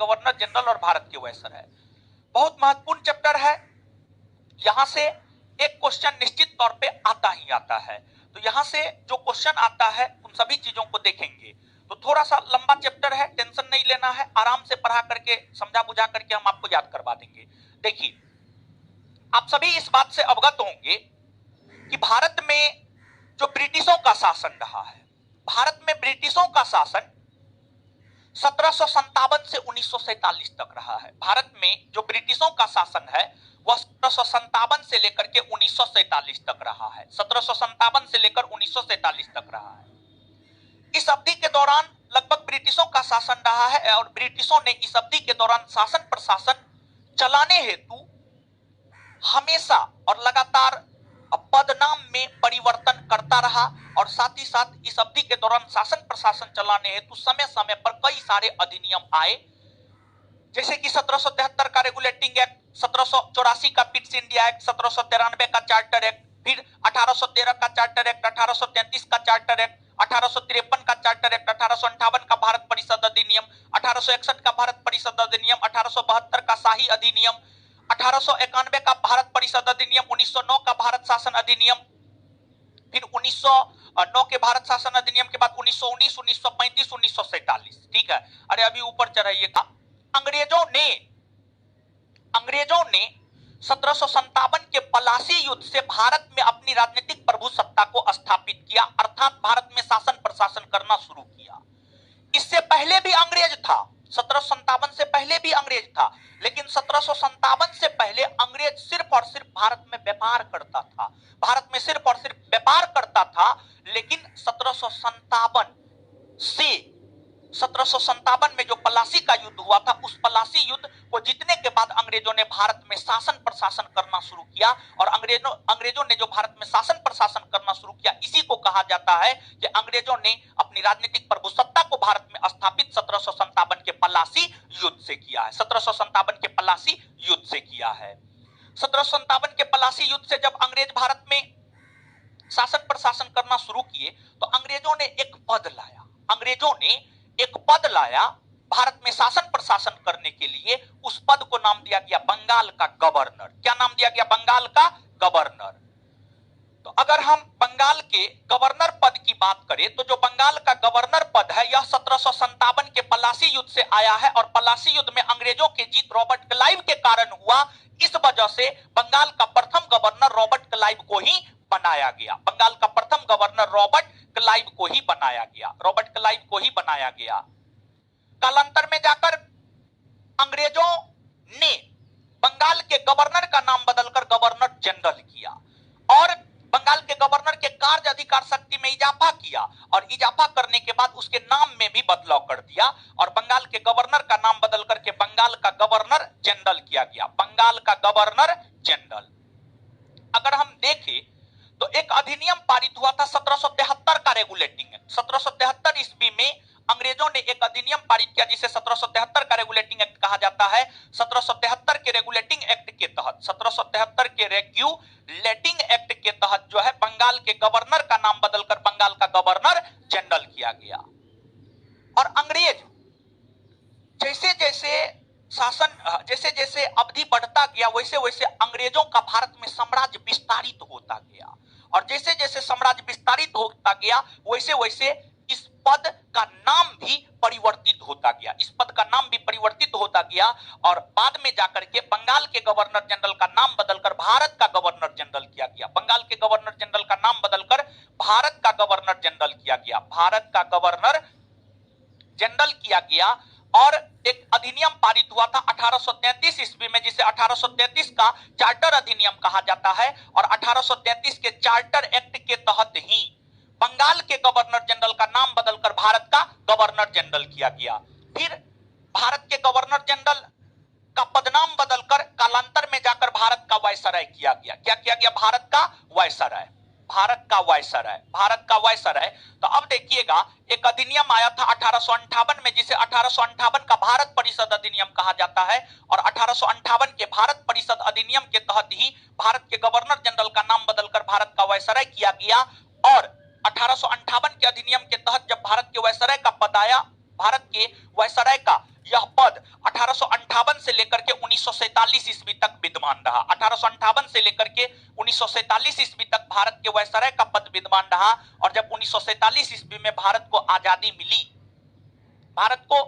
Governor general और भारत के viceroy. बहुत महत्वपूर्ण चैप्टर है। यहां से एक क्वेश्चन निश्चित तौर पे आता ही आता है। तो यहां से जो क्वेश्चन आता है उन सभी चीजों को देखेंगे। तो थोड़ा सा लंबा चैप्टर है, टेंशन नहीं लेना है, आराम से पढ़ा करके समझा बुझा करके हम आपको याद करवा देंगे। देखिए, आप सभी इस बात से अवगत होंगे कि भारत में जो ब्रिटिशों का शासन रहा है, भारत में ब्रिटिशों का शासन 1757 से 1947 तक रहा है। भारत में जो ब्रिटिशों का शासन है वह 1757 से लेकर के 1947 तक रहा है। 1757 से लेकर 1947 तक रहा है। इस अवधि के दौरान लगभग ब्रिटिशों का शासन रहा है और ब्रिटिशों ने इस अवधि के दौरान शासन प्रशासन चलाने हेतु हमेशा और लगातार पदनाम में परिवर्तन करता रहा और साथ ही साथ इस अवधि के दौरान शासन प्रशासन चलाने हेतु समय समय पर कई सारे अधिनियम आए, जैसे कि 1773 का रेगुलेटिंग एक्ट, 1784 का पिट्स इंडिया एक्ट, 1793 का चार्टर एक्ट, फिर 1813 का चार्टर एक्ट, 1833 का चार्टर एक्ट, 1853 का चार्टर एक्ट, 1858 का भारत परिषद अधिनियम, 1861 का भारत परिषद अधिनियम, 1872 का शाही अधिनियम, 1891 का भारत परिषद अधिनियम, 1909 का भारत शासन अधिनियम, फिर 1909 के भारत शासन अधिनियम के बाद 1919, 1935, 1947। ठीक है, अरे अभी ऊपर चढ़ाइएगा। अंग्रेजों ने 1757 के पलासी युद्ध से भारत में अपनी राजनीतिक प्रभुसत्ता को स्थापित किया, अर्थात भारत में शासन प्रशासन करना शुरू किया। इससे पहले भी अंग्रेज था, 1757 से पहले भी अंग्रेज था, लेकिन 1757 से पहले अंग्रेज सिर्फ और सिर्फ भारत में व्यापार करता था, भारत में सिर्फ और सिर्फ व्यापार करता था। लेकिन 1757 में जो पलासी का युद्ध हुआ था, उस पलासी युद्ध को जीतने के बाद अंग्रेजों ने भारत में शासन प्रशासन करना शुरू किया और अंग्रेजों ने जो भारत में शासन प्रशासन करना शुरू किया, इसी को कहा जाता है कि अंग्रेजों ने अपनी राजनीतिक प्रभुसत्ता को भारत में स्थापित 1757 के पलासी युद्ध से किया है। 1757 के पलासी युद्ध से किया है। 1757 के पलासी युद्ध से जब अंग्रेज भारत में शासन प्रशासन करना शुरू किए तो अंग्रेजों ने एक पद लाया भारत में शासन प्रशासन करने के लिए। उस पद को नाम दिया गया बंगाल का गवर्नर। क्या नाम दिया गया? बंगाल का गवर्नर। तो अगर हम बंगाल के गवर्नर पद की बात करें तो जो बंगाल का गवर्नर पद है यह 1757 के पलासी युद्ध से आया है और पलासी युद्ध में अंग्रेजों की जीत रॉबर्ट क्लाइव के कारण हुआ। इस वजह से बंगाल का प्रथम गवर्नर रॉबर्ट क्लाइव को ही बनाया गया। बंगाल का प्रथम गवर्नर रॉबर्ट क्लाइव को ही बनाया गया, रॉबर्ट क्लाइव को ही बनाया गया। कालांतर में जाकर अंग्रेजों ने बंगाल के गवर्नर का नाम बदलकर गवर्नर जनरल किया और बंगाल के गवर्नर के कार्य अधिकार शक्ति में इजाफा किया और इजाफा करने के बाद उसके नाम में भी बदलाव कर दिया और बंगाल के गवर्नर का नाम बदल करके बंगाल का गवर्नर जनरल किया गया। बंगाल का गवर्नर जनरल। अगर हम देखें तो एक अधिनियम पारित हुआ था 1773 का रेगुलेटिंग एक्ट। 1773 ईस्वी में अंग्रेजों ने एक अधिनियम पारित किया जिसे 1773 का रेगुलेटिंग एक्ट कहा जाता है। 1773 के रेगुलेटिंग एक्ट के तहत 1773 के रेगुलेटिंग एक्ट के तहत जो है बंगाल के गवर्नर का नाम बदलकर बंगाल का गवर्नर जनरल किया गया। और अंग्रेज जैसे जैसे अवधि बढ़ता गया वैसे वैसे अंग्रेजों का भारत में साम्राज्य विस्तारित होता गया और जैसे जैसे साम्राज्य विस्तारित होता गया वैसे वैसे इस पद का नाम भी परिवर्तित होता गया। इस पद का नाम भी परिवर्तित होता गया और बाद में जाकर के बंगाल के गवर्नर जनरल का नाम बदलकर भारत का गवर्नर जनरल किया गया। बंगाल के गवर्नर जनरल का नाम बदलकर भारत का गवर्नर जनरल किया गया। भारत का गवर्नर जनरल किया गया और एक अधिनियम पारित हुआ था 1833 ईस्वी में जिसे 1833 का चार्टर अधिनियम कहा जाता है और 1833 के चार्टर एक्ट के तहत ही बंगाल के गवर्नर जनरल का नाम बदलकर भारत का गवर्नर जनरल किया गया। फिर भारत के गवर्नर जनरल का पदनाम बदलकर कालांतर में जाकर भारत का वायसराय किया गया। क्या किया गया? भारत का वायसराय। भारत का वायसराय, भारत का वायसराय। तो अब देखिएगा एक अधिनियम आया था 1858 में जिसे 1858 का भारत परिषद अधिनियम कहा जाता है और 1858 के भारत परिषद अधिनियम के तहत ही भारत के गवर्नर जनरल का नाम बदलकर भारत का वायसराय किया गया और 1858 के अधिनियम के तहत जब भारत के वायसराय का पद आया, भारत के वायसराय का यह पद 1858 से लेकर के 1947 ईस्वी तक विद्यमान रहा। 1858 से लेकर के 1947 ईस्वी तक भारत के वायसराय का पद विद्यमान रहा। और जब 1947 ईस्वी में भारत को आजादी मिली, भारत को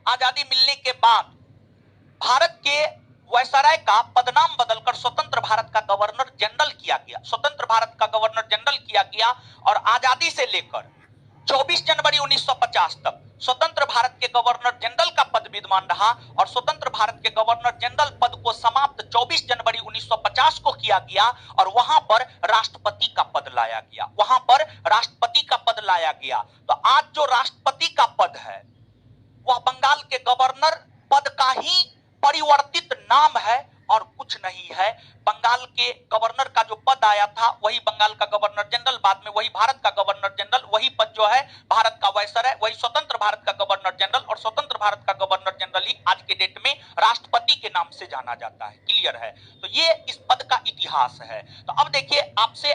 आजादी मिलने के बाद भारत के वायसराय का पदनाम बदलकर स्वतंत्र भारत का गवर्नर जनरल किया गया। स्वतंत्र भारत का गवर्नर जनरल किया गया और आजादी से लेकर 24 जनवरी 1950 तक स्वतंत्र भारत के गवर्नर जनरल का पद विद्यमान रहा। और स्वतंत्र भारत के गवर्नर जनरल पद को समाप्त 24 जनवरी 1950 को किया गया और वहां पर राष्ट्रपति का पद लाया गया। वहां पर राष्ट्रपति का पद लाया गया। तो आज जो राष्ट्रपति का पद है वह बंगाल के गवर्नर पद का ही परिवर्तित नाम है और कुछ नहीं है। बंगाल के गवर्नर का जो पद आया था वही बंगाल का गवर्नर जनरल, बाद में वही भारत का गवर्नर जनरल, वही पद जो है भारत का वायसराय, वही स्वतंत्र भारत का गवर्नर जनरल। और स्वतंत्र भारत का गवर्नर जनरल ही आज के डेट में राष्ट्रपति के नाम से जाना जाता है। क्लियर है? तो ये इस पद का इतिहास है। तो अब देखिए आपसे